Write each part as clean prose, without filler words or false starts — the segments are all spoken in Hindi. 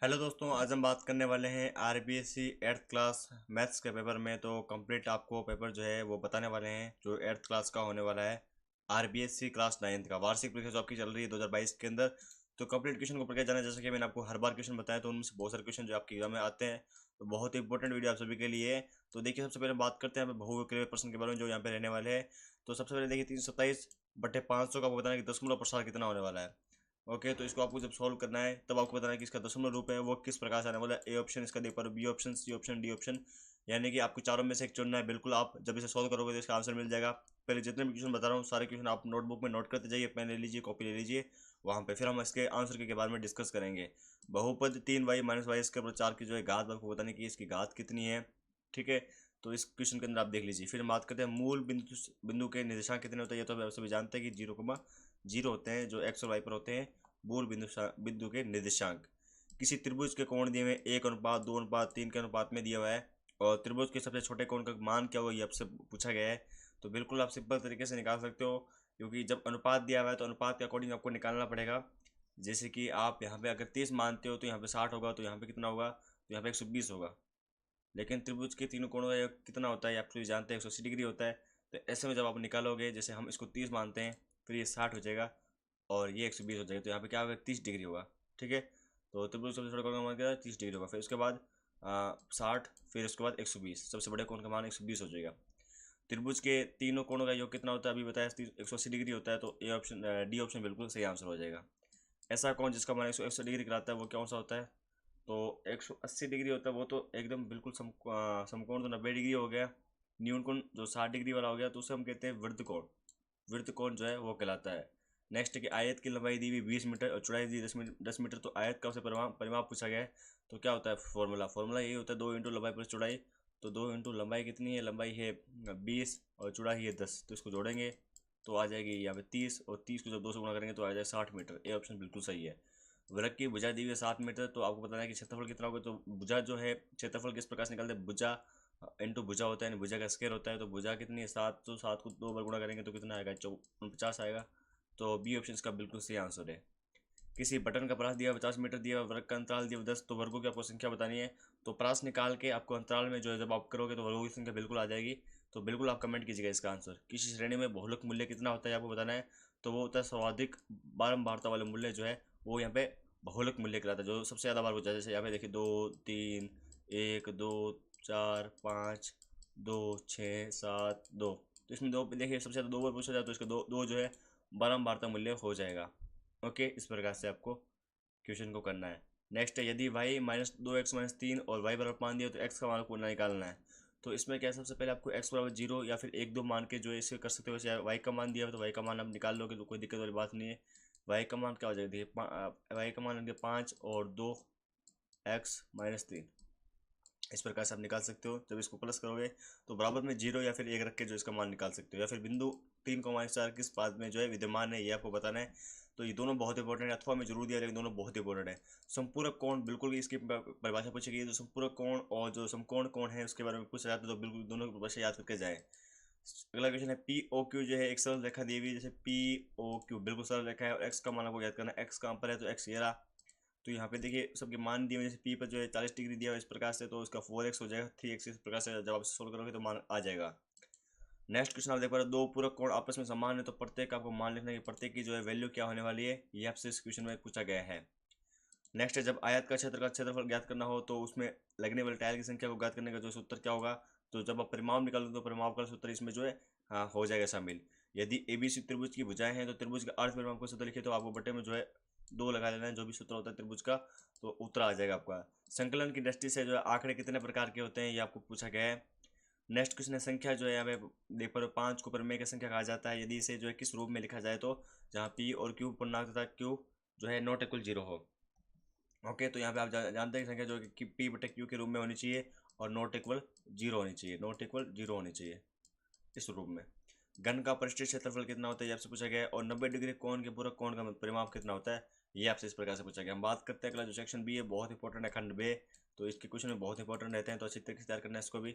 हेलो दोस्तों, आज हम बात करने वाले हैं आरबीएससी एट्थ क्लास मैथ्स के पेपर में। तो कंप्लीट आपको पेपर जो है वो बताने वाले हैं जो एट्थ क्लास का होने वाला है। आरबीएससी क्लास नाइन्थ का वार्षिक परीक्षा जो आपकी चल रही है 2022 के अंदर। तो कंप्लीट क्वेश्चन को प्रक्रिया जाना, जैसे कि मैंने आपको हर बार क्वेश्चन बताया, तो उनमें से बहुत सारे क्वेश्चन जो आपकी एग्जाम में आते हैं, तो बहुत ही इंपॉर्टेंट वीडियो आप सभी के लिए है। तो देखिए, सबसे पहले बात करते हैं बहुविकल्पीय प्रश्न के बारे में जो यहाँ पे रहने वाले हैं। तो सबसे पहले देखिए 327/500 का आपको बताना है कि दशमलव प्रसार कितना होने वाला है। ओके, तो इसको आपको जब सॉल्व करना है तब आपको बताना है कि इसका दशमलव रूप है वो किस प्रकार से आने वाला है। ए ऑप्शन इसका देख पा रहे हो, B option, C option, D option. यानी कि आपको चारों में से एक चुनना है। बिल्कुल, आप जब इसे सॉल्व करोगे तो इसका आंसर मिल जाएगा। पहले जितने भी क्वेश्चन बता रहा हूँ सारे क्वेश्चन आप नोटबुक में नोट करते जाइए, पेन ले लीजिए, कॉपी ले लीजिए। वहाँ पे फिर हम इसके आंसर के बारे में डिस्कस करेंगे। बहुपद 3y-y इसके ऊपर 4 की जो है घात आपको बताने की इसकी घात कितनी है। ठीक है, तो इस क्वेश्चन के अंदर आप देख लीजिए। फिर हम बात करते हैं मूल बिंदु के निर्देशांक कितने होते हैं। ये तो आप सभी जानते हैं कि 0,0 होते हैं जो एक्स और वाई पर होते हैं मूल बिंदु के निर्देशांक। किसी त्रिभुज के कोण दिए हुए 1:2:3 के अनुपात में दिया हुआ है, और त्रिभुज के सबसे छोटे कोण का मान क्या होगा ये आपसे पूछा गया है। तो बिल्कुल आप सिंपल तरीके से निकाल सकते हो, क्योंकि जब अनुपात दिया हुआ है तो अनुपात के अकॉर्डिंग आपको निकालना पड़ेगा। जैसे कि आप यहाँ पे अगर 30 मानते हो तो यहाँ पे 60 होगा, तो यहाँ पे कितना होगा, तो यहाँ पे 120 होगा। लेकिन त्रिभुज के तीनों कोणों का योग कितना होता है आप तो जानते हैं, 180 डिग्री होता है। तो ऐसे में जब आप निकालोगे, जैसे हम इसको 30 मानते हैं, फिर ये 60 हो जाएगा और ये 120 हो जाएगा, तो यहाँ पे क्या होगा, 30 डिग्री होगा। ठीक है, तो त्रिभुज सबसे छोटा कोण का मान क्या है, 30 डिग्री होगा। फिर उसके बाद 60, फिर उसके बाद 120, सबसे बड़े कोण का मान 120 हो जाएगा। त्रिभुज के तीनों कोणों का योग कितना होता है अभी बताया, 180 डिग्री होता है। तो ए ऑप्शन, डी ऑप्शन बिल्कुल सही आंसर हो जाएगा। ऐसा कोण जिसका मान 180 डिग्री कराता है वो कौन सा होता है, तो 180 डिग्री होता है वो तो एकदम बिल्कुल समकोण तो 90 डिग्री हो गया। न्यून कोण जो 60 डिग्री वाला हो गया, तो उसे हम कहते हैं वृत्त कोण। वृत्त कोण जो है वो कहलाता है। नेक्स्ट कि आयत की लंबाई दी हुई 20 मीटर और चौड़ाई दी 10 मीटर। तो आयत का उसे परिमाप पूछा गया है। तो क्या होता है फॉर्मूला यही होता है, 2 इंटू लंबाई प्लस चौड़ाई। तो 2 इंटू लंबाई कितनी है, लंबाई है 20 और चौड़ाई है 10, तो इसको जोड़ेंगे तो आ जाएगी यहाँ पे 30, और 30 को जब 2 से गुणा करेंगे तो आ जाएगा 60 मीटर। ए ऑप्शन बिल्कुल सही है। वृत्त की भुजा दी हुई है 7 मीटर। तो आपको बताना है कि क्षेत्रफल कितना होगा। तो भुजा जो है, क्षेत्रफल किस प्रकार से निकालते हैं, भुजा इंटू भुजा होता है, यानी भुजा का स्क्वायर होता है। तो भुजा कितनी है 7, तो 7 को 2 बार गुणा करेंगे तो कितना आएगा, 49 आएगा। तो बी ऑप्शन इसका बिल्कुल सही आंसर है। किसी बटन का प्रास दिया 50 मीटर दिया, वर्ग का अंतराल दिया 10, तो वर्गों की आपको संख्या बतानी है। तो प्रास निकाल के आपको अंतराल में जो है जब आप करोगे तो वर्गों की संख्या बिल्कुल आ जाएगी। तो बिल्कुल आप कमेंट कीजिएगा इसका आंसर। किसी श्रेणी में बहुलक मूल्य कितना होता है आपको बताना है। तो वो होता है सर्वाधिक बारंबारता वाले मूल्य जो है वो यहाँ पे बहुलक मूल्य कहलाता है, जो सबसे ज़्यादा बार पूछा है। जैसे यहाँ पे देखिए 2, 3, 1, 2, 4, 5, 2, 6, 7, 2। तो इसमें दो देखिए सबसे ज़्यादा 2 बार पूछा जाए तो इसका दो दो जो है बारंबारता मूल्य हो जाएगा। ओके, इस प्रकार से आपको क्वेश्चन को करना है। नेक्स्ट है, यदि y-2x-3 और y बराबर मान दिया तो x का मान को निकालना है। तो इसमें क्या है, सबसे पहले आपको x बराबर 0 या फिर 1, 2 मान के जो है इसे कर सकते हो। वैसे y का मान दिया है तो y का मान आप निकाल लोगे तो कोई दिक्कत वाली बात नहीं है। y का मान क्या हो जाएगा, देखिए y का मान 5 और 2x-3। इस प्रकार से आप निकाल सकते हो। जब इसको प्लस करोगे तो बराबर में 0 या फिर 1 रख के जो इसका मान निकाल सकते हो। या फिर बिंदु 3,4 किस पाद में जो है विद्यमान है, ये आपको बताना है। तो ये दोनों बहुत इंपॉर्टेंट है, अथवा में जरूर दिया, लेकिन दोनों बहुत इंपॉर्टेंट है। संपूरक कोण बिल्कुल इसकी परिभाषा पूछी गई है। जो संपूरक कोण और जो समकोण कोण है उसके बारे में पूछा जाता है, तो बिल्कुल दोनों की परिभाषा याद करके जाए। अगला क्वेश्चन है, पी ओ क्यू जो है एक सरल रेखा दी हुई है। जैसे पी ओ क्यू बिल्कुल सरल रेखा है और एक्स का मान आपको याद करना है। एक्स कहाँ पर है, तो एक्स ये रहा। तो यहाँ पे देखिए सबके मान दिए हुए, जैसे पी पर जो है 40 डिग्री दिया हुआ इस प्रकार से, तो इसका 4x हो जाएगा, 3x इस प्रकार से जब आप सोल्व करोगे तो मान आ जाएगा। नेक्स्ट क्वेश्चन आप देख पा रहे हो, दो पूरक कोण आपस में समान है, तो प्रत्येक आपको मान लिखना है कि प्रत्येक की जो है वैल्यू क्या होने वाली है, ये आपसे इस क्वेश्चन में पूछा गया है। नेक्स्ट है, जब आयत का क्षेत्रफल ज्ञात करना हो तो उसमें लगने वाले टाइल की संख्या को ज्ञात करने का जो सूत्र क्या होगा। तो जब आप परिमाप निकालोगे तो परिमाप का सूत्र इसमें जो है हो जाएगा शामिल। यदि एबीसी त्रिभुज की भुजाएं हैं तो त्रिभुज का अर्ध परिमाप का सूत्र लिखे, तो आपको बटे में जो है 2 लगा लेना है, जो भी सूत्र होता है त्रिभुज का, तो उत्तर आ जाएगा आपका। संकलन की दृष्टि से जो है आंकड़े कितने प्रकार के होते हैं ये आपको पूछा गया है। नेक्स्ट क्वेश्चन है, संख्या जो है यहाँ पे देख पा रहे हो 5 को प्रमेय की संख्या कहा जाता है यदि इसे जो है किस रूप में लिखा जाए, तो जहाँ पी और क्यू पूर्णांक तथा क्यू जो है नॉट इक्वल 0 हो। ओके, तो यहाँ पे आप जानते हैं कि संख्या जो है कि पी बटे क्यू के रूप में होनी चाहिए और नॉट इक्वल 0 होनी चाहिए, नॉट इक्वल 0 होनी चाहिए इस रूप में। घन का परिष्कृत क्षेत्रफल कितना होता है ये आपसे पूछा गया है, और 90 डिग्री कोण के पूरक कोण का परिमाप कितना होता है ये आपसे इस प्रकार से पूछा गया। हम बात करते हैं अगला जो सेक्शन बी है, बहुत इंपॉर्टेंट है, खंड बे। तो इसके क्वेश्चन में बहुत इंपॉर्टेंट रहते हैं, तो अच्छी तरीके से तैयार करना है इसको भी।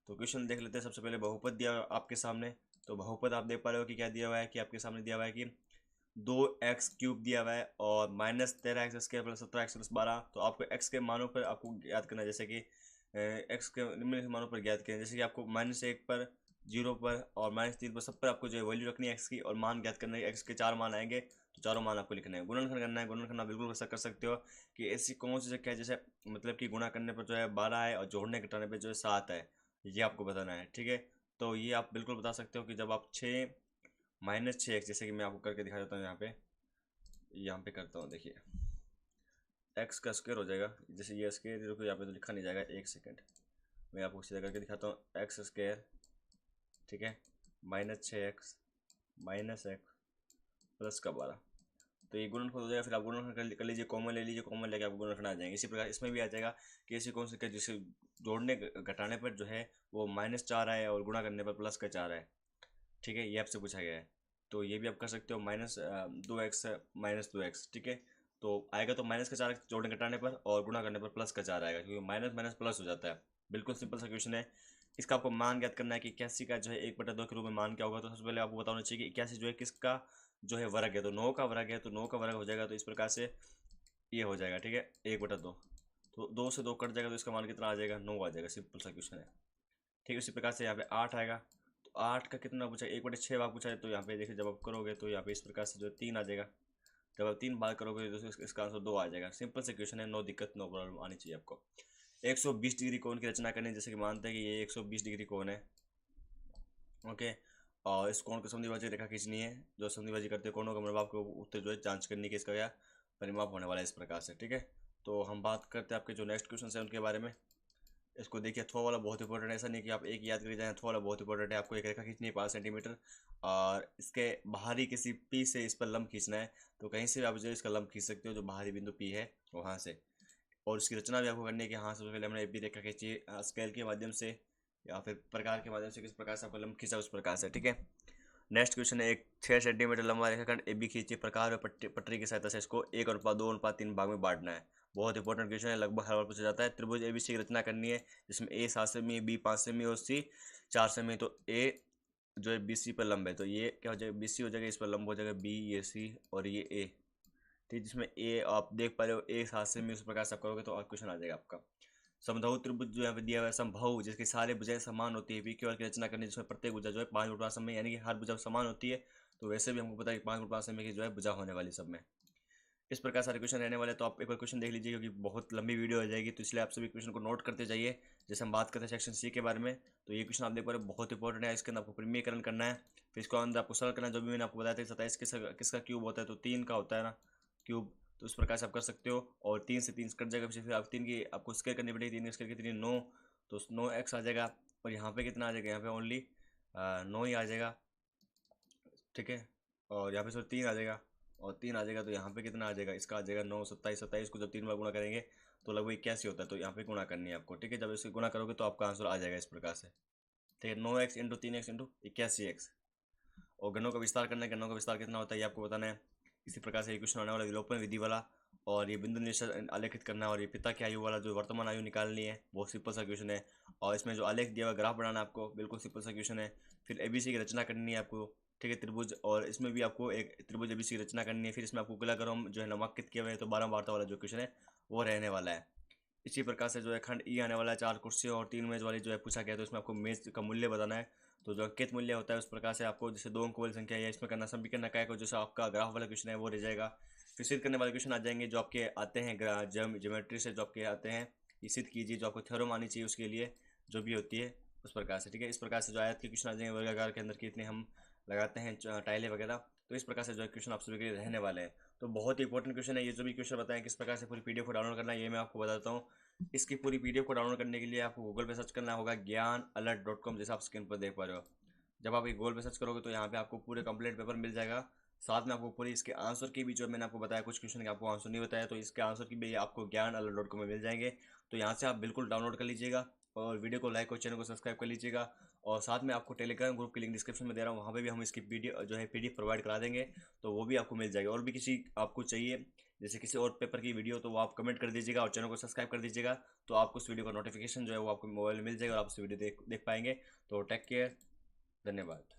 तो क्वेश्चन देख लेते हैं। सबसे पहले बहुपद दिया आपके सामने। तो बहुपद आप देख पा रहे हो कि क्या दिया हुआ है, कि आपके सामने दिया हुआ है कि 2x³ दिया हुआ है और -13x² + 17x + 12। तो आपको x के मानों पर आपको याद करना है, जैसे कि x के निम्नलिखित मानों पर ज्ञात करें। जैसे कि आपको -1 पर, 0 पर और -3 पर, सब पर आपको जो है वैल्यू रखनी है x की और मान ज्ञात करना है। x के 4 मान आएंगे तो चारों मान आपको लिखने हैं। गुणनखंड करना है। गुणनखंड आप बिल्कुल कर सकते हो कि ऐसी कौन सी संख्या है, जैसे मतलब कि गुणा करने पर जो है 12 है और जोड़ने घटाने पर जो है 7 है, ये आपको बताना है। ठीक है, तो ये आप बिल्कुल बता सकते हो कि जब आप 6 -6x, जैसे कि मैं आपको करके दिखा देता हूँ। यहाँ पे करता हूँ, देखिए x का स्क्वायर हो जाएगा। जैसे ये स्क्वायर देखो यहाँ पे तो लिखा नहीं जाएगा, 1 सेकेंड मैं आपको सीधा करके दिखाता हूँ। x², ठीक है, -6x -x प्लस का 12, तो ये गुणनखंड हो जाएगा। फिर आप गुणनखंड कर लीजिए, कॉमन ले लीजिए, कॉमन लेके आपको गुणनखंड आ जाएंगे। इसी प्रकार इसमें भी आ जाएगा कि ऐसी कौन सी संख्या जिसे जोड़ने घटाने पर जो है वो -4 है और गुणा करने पर +4 है। ठीक है, ये आपसे पूछा गया है, तो ये भी आप कर सकते हो। -2x -2x, ठीक है, तो आएगा तो -4 जोड़ने घटाने पर और गुणा करने पर +4 आएगा, क्योंकि माइनस माइनस प्लस हो जाता है। बिल्कुल सिंपल सा क्वेश्चन है। इसका आपको मान ज्ञात करना है कि 81 का जो है 1/2 के रूप में मान क्या होगा। तो सबसे पहले आपको बताना चाहिए कि 81 जो है किसका जो है वर्ग है, तो 9 का वर्ग है, तो 9 का वर्ग हो जाएगा। तो इस प्रकार से ये हो जाएगा, ठीक है, 1/2, तो 2 से 2 कट जाएगा, तो इसका मान कितना आ जाएगा, 9 आ जाएगा। सिंपल सा क्वेश्चन है, ठीक है। उसी प्रकार से यहाँ पे 8 आएगा, तो 8 का कितना पूछा, 1/6 भाग पूछा है। तो यहाँ पे देखिए जब आप करोगे तो यहाँ पे इस प्रकार से जो 3 आ जाएगा। जब आप 3 भाग करोगे तो इसका आंसर 2 आ जाएगा। सिंपल से क्वेश्चन है, नो दिक्कत, नो प्रॉब्लम आनी चाहिए आपको। 120 डिग्री कोण की रचना करनी है, जैसे कि मानते हैं कि ये 120 डिग्री कोण है, ओके, और इस कोण को समद्विभाजक रेखा खींचनी है। जो समद्विभाजक करते हैं कोणों का, मतलब आपको उत्तर जो है जांच करनी कि इसका क्या परिमाप होने वाला है, इस प्रकार से। ठीक है, तो हम बात करते हैं आपके जो नेक्स्ट क्वेश्चन है उनके बारे में। इसको देखिए, थ्रो वाला बहुत इंपॉर्टेंट है, ऐसा नहीं कि आप एक याद कर जाएं। थ्रो वाला बहुत इंपॉर्टेंट है, आपको एक रेखा खींचनी है 5 सेंटीमीटर और इसके बाहरी किसी पी से इस पर लंब खींचना है। तो कहीं से भी आप जो इसका लंब खींच सकते हो, जो बाहरी बिंदु पी है वहाँ से। और इसकी रचना भी आपको करनी है कि हाँ, सबसे पहले हमने एक भी रेखा खींची स्केल के माध्यम से या फिर प्रकार के माध्यम से, किस प्रकार से आपका लंब खींचा उस प्रकार से। ठीक है, नेक्स्ट क्वेश्चन है, एक 6 सेंटीमीटर लंबा रेखाखंड ए बी खींचिए, प्रकार में पटरी की सहायता से इसको 1:2:3 भाग में बांटना है। बहुत इंपॉर्टेंट क्वेश्चन है, लगभग हर बार पूछा जाता है। त्रिभुज एबीसी की रचना करनी है, जिसमें ए 7 सेमी, बी 5 सेमी और सी 4 सेमी। तो ए जो है बी सी पर लंब है, तो ये क्या हो जाएगा, बी सी हो जाएगा, इस पर लंब हो जाएगा बी, ये सी और ये ए। ठीक, जिसमें ए आप देख पा रहे हो ए 7 सेमी, उस प्रकार से आप करोगे तो और क्वेश्चन आ जाएगा आपका। समबाहु त्रिभुज जो यहाँ पे दिया हुआ है, समबाहु जिसकी सारे भुजाएं समान होती है, पीक्यू आर की रचना करनी है, जिसमें प्रत्येक भुजा जो है 5 समय, यानी कि हर भुजा समान होती है। तो वैसे भी हमको पता है कि 5 समय की जो है भुजा होने वाली सब में। इस प्रकार सारे क्वेश्चन रहने वाले, तो आप एक बार क्वेश्चन देख लीजिए, क्योंकि बहुत लंबी वीडियो हो जाएगी, तो इसलिए आप सभी क्वेश्चन को नोट करते जाइए। जैसे हम बात करते हैं सेक्शन सी के बारे में, तो ये क्वेश्चन आप देख पा रहे हो, बहुत इंपॉर्टेंट है। इसके अंदर आपको परिमेयकरण करना है, फिर इसको अंदर आपको सरल करना है। जो भी मैंने आपको बताया था 27 किसका क्यूब होता है, तो 3 का होता है ना क्यूब, तो इस प्रकार से आप कर सकते हो। और 3 से 3 कट जाएगा, फिर आप 3 की आपको स्केयर करनी पड़ेगी। 3 की स्केयर कितनी, 9, तो 9x आ जाएगा। और यहाँ पे कितना आ जाएगा, यहाँ पे ओनली 9 ही आ जाएगा। ठीक है, और यहाँ पे सिर्फ 3 आ जाएगा और 3 आ जाएगा, तो यहाँ पे कितना आ जाएगा, इसका आ जाएगा 9, 27, 27 को जब 3 बार गुणा करेंगे तो लगभग 81 होता है। तो यहाँ पे गुणा करनी है आपको। ठीक है, जब इसे गुणा करोगे तो आपका आंसर आ जाएगा इस प्रकार से। ठीक है, 9x into 3x into 81x। और गणों का विस्तार करना है, गणों का विस्तार कितना होता है ये आपको बताना है। इसी प्रकार से ये क्वेश्चन आने वाला विलोपन विधि वाला, और ये बिंदु निश्चय आलेखित करना है, और ये पिता की आयु वाला जो वर्तमान आयु निकालनी है, बहुत सिंपल सा क्वेश्चन है। और इसमें जो आलेख दिया हुआ ग्राफ बनाना है आपको, बिल्कुल सिंपल सा क्वेश्चन है। फिर एबीसी की रचना करनी है आपको, ठीक है, त्रिभुज, और इसमें भी आपको एक त्रिभुज एबीसी की रचना करनी है। फिर इसमें आपको गोलाक्रम जो है नामांकित किया हुआ है, तो 12 वार्ता वाला जो क्वेश्चन है वो रहने वाला है। इसी प्रकार से जो है खंड ई आने वाला है, 4 कुर्सियों और 3 मेज वाली जो है पूछा गया, तो इसमें आपको मेज का मूल्य बताना है। तो जो अंकित मूल्य होता है उस प्रकार से आपको, जैसे 2 अंक वाली संख्या है इसमें करना, समीकरण काय को जैसे आपका ग्राफ वाला क्वेश्चन है वो रह जाएगा। फिर सिद्ध करने वाले क्वेश्चन आ जाएंगे, जो आपके आते हैं ज्योमेट्री से, जो आपके आते हैं ये सिद्ध कीजिए, जो आपको थ्योरम आनी चाहिए उसके लिए जो भी होती है उस प्रकार से। ठीक है, इस प्रकार से जो आयत के क्वेश्चन आ जाएंगे, वर्गाकार के अंदर कितने हम लगाते हैं टाइलें वगैरह, तो इस प्रकार से जो है क्वेश्चन आप सभी के लिए रहने वाले हैं। तो बहुत ही इंपॉर्टेंट क्वेश्चन है ये, जो भी क्वेश्चन बताएं किस प्रकार से पूरी पीडीएफ को डाउनलोड करना है ये मैं आपको बताता हूँ। इसकी पूरी पीडीएफ को डाउनलोड करने के लिए आपको गूगल पे सर्च करना होगा ज्ञानalert.com, जैसे आप स्क्रीन पर देख पा रहे हो। जब आप एक गूगल पे सर्च करोगे तो यहाँ पे आपको पूरे कंप्लीट पेपर मिल जाएगा। साथ में आपको पूरी इसके आंसर की भी, जो मैंने आपको बताया कुछ क्वेश्चन के आपको आंसर नहीं बताया, तो इसके आंसर की भी आपको ज्ञानalert.com में मिल जाएंगे। तो यहाँ से आप बिल्कुल डाउनलोड कर लीजिएगा और वीडियो को लाइक और चैनल को सब्सक्राइब कर लीजिएगा। और साथ में आपको टेलीग्राम ग्रुप की लिंक डिस्क्रिप्शन में दे रहा हूँ, वहाँ पे भी हम इसकी पीडीएफ जो है पीडीएफ प्रोवाइड करा देंगे, तो वो भी आपको मिल जाएगा। और भी किसी आपको चाहिए जैसे किसी और पेपर की वीडियो, तो वो आप कमेंट कर दीजिएगा और चैनल को सब्सक्राइब कर दीजिएगा, तो आपको उस वीडियो का नोटिफिकेशन जो है वो आपको मोबाइल में मिल जाएगा और आप उस वीडियो देख पाएंगे। तो टेक केयर, धन्यवाद।